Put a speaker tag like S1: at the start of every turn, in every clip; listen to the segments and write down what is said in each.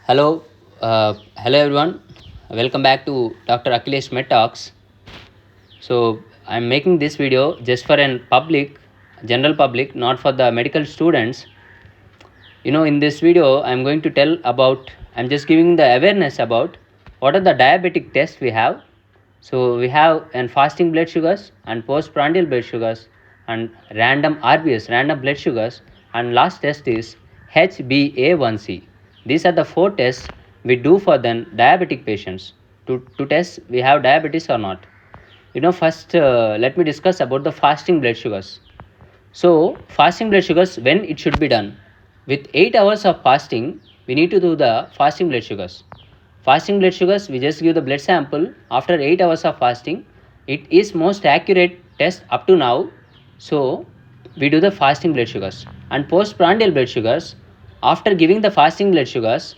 S1: Hello everyone. Welcome back to Dr. Akhilesh-MedTalks. So I'm making this video just for general public, not for the medical students. In this video, I'm just giving the awareness about what are the diabetic tests we have. So we have an fasting blood sugars and postprandial blood sugars and random RBS, random blood sugars, and last test is HbA1c. These are the four tests we do for the diabetic patients to test we have diabetes or not. First let me discuss about the fasting blood sugars. So, fasting blood sugars, when it should be done? With 8 hours of fasting, we need to do the fasting blood sugars. Fasting blood sugars, we just give the blood sample after 8 hours of fasting. It is most accurate test up to now. So, we do the fasting blood sugars. And postprandial blood sugars, after giving the fasting blood sugars,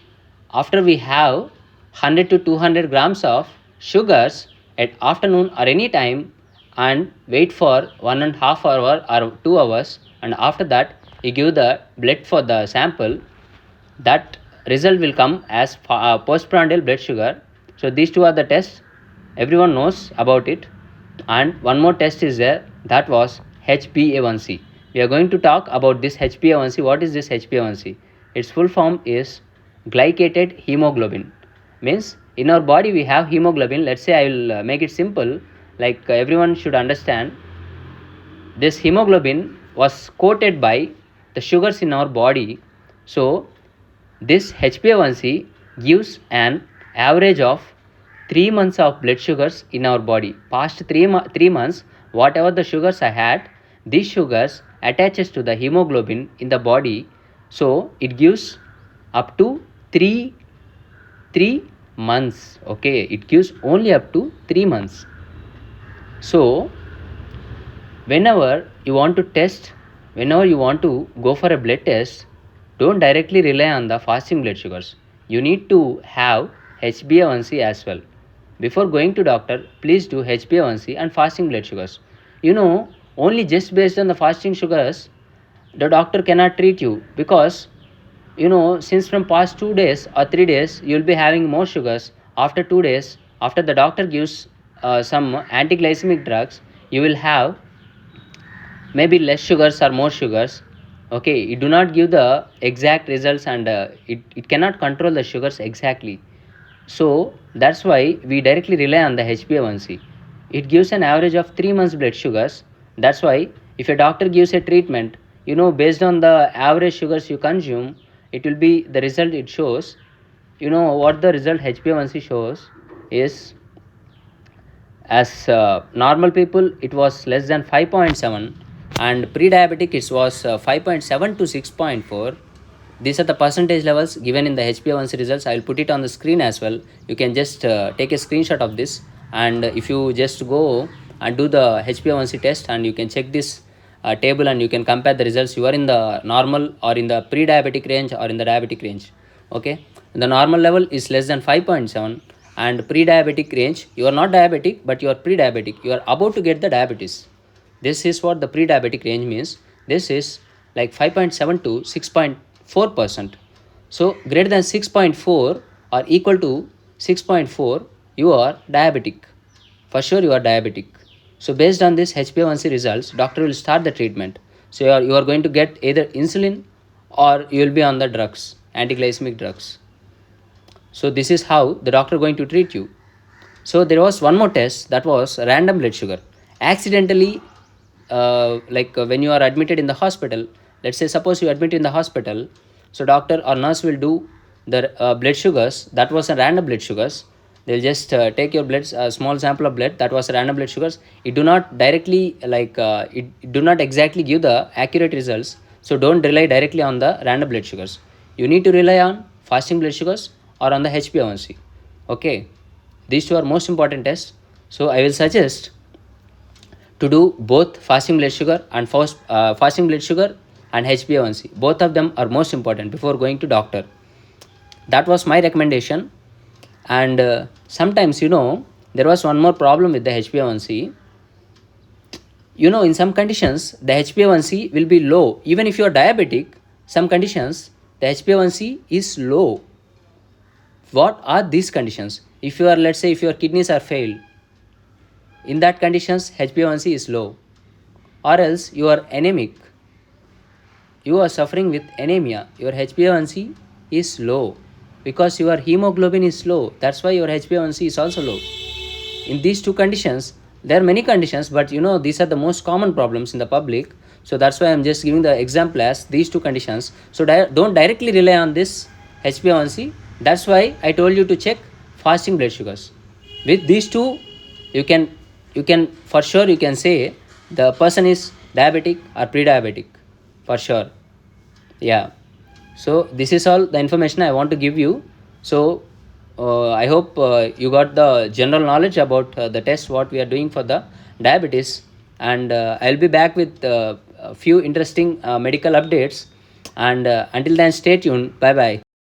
S1: after we have 100 to 200 grams of sugars at afternoon or any time, and wait for 1.5 hour or 2 hours, and after that you give the blood for the sample, that result will come as postprandial blood sugar. So these two are the tests, everyone knows about it. And one more test is there, that was HbA1c. We are going to talk about this HbA1c. What is this HbA1c? Its full form is glycated hemoglobin. Means in our body we have hemoglobin. Let's say I will make it simple, like everyone should understand. This hemoglobin was coated by the sugars in our body. So this HbA1c gives an average of 3 months of blood sugars in our body. Past 3 months, whatever the sugars I had, these sugars attaches to the hemoglobin in the body. So it gives up to 3 months. Okay, it gives only up to 3 months. So whenever you want to go for a blood test, don't directly rely on the fasting blood sugars. You need to have HbA1c as well. Before going to doctor, please do HbA1c and fasting blood sugars. Only just based on the fasting sugars, the doctor cannot treat you, because since from past 2 days or 3 days you will be having more sugars. After 2 days, after the doctor gives some anti-glycemic drugs, you will have maybe less sugars or more sugars. Okay, it do not give the exact results, and it cannot control the sugars exactly. So that's why we directly rely on the HbA1c. It gives an average of 3 months blood sugars. That's why if a doctor gives a treatment, based on the average sugars you consume, it will be the result it shows. What the result HbA1c shows is, as normal people it was less than 5.7, and pre-diabetic it was 5.7 to 6.4. These are the percentage levels given in the HbA1c results. I will put it on the screen as well. You can just take a screenshot of this, and if you just go and do the HbA1c test, and you can check this table, and you can compare the results. You are in the normal or in the pre-diabetic range or in the diabetic range. Okay, the normal level is less than 5.7, and pre-diabetic range, you are not diabetic but you are pre-diabetic, you are about to get the diabetes. This is what the pre-diabetic range means. This is like 5.7 to 6.4%. So greater than 6.4 or equal to 6.4, you are diabetic. For sure you are diabetic. So based on this HbA1c results, doctor will start the treatment. So you are going to get either insulin, or you will be on the drugs, anti-glycemic drugs. So this is how the doctor going to treat you. So there was one more test, that was random blood sugar. Accidentally, when you are admitted in the hospital, let's say suppose you admit in the hospital, so doctor or nurse will do the blood sugars. That was a random blood sugars. They'll just take your blood, a small sample of blood, that was random blood sugars. It do not directly it do not exactly give the accurate results. So don't rely directly on the random blood sugars. You need to rely on fasting blood sugars or on the HbA1c. Okay, these two are most important tests. So I will suggest to do both fasting blood sugar and fasting blood sugar and HbA1c. Both of them are most important before going to doctor. That was my recommendation. And sometimes there was one more problem with the HbA1c. In some conditions the HbA1c will be low. Even if you are diabetic, some conditions the HbA1c is low. What are these conditions? If you are, let's say, if your kidneys are failed, in that conditions HbA1c is low, or else you are anemic, you are suffering with anemia, your HbA1c is low because your hemoglobin is low. That's why your HbA1c is also low. In these two conditions, there are many conditions, but these are the most common problems in the public. So that's why I'm just giving the example as these two conditions. So don't directly rely on this HbA1c. That's why I told you to check fasting blood sugars. With these two, you can for sure you can say the person is diabetic or pre-diabetic for sure. Yeah. So this is all the information I want to give you. So I hope you got the general knowledge about the test what we are doing for the diabetes, and I'll be back with a few interesting medical updates. And until then, stay tuned. Bye bye.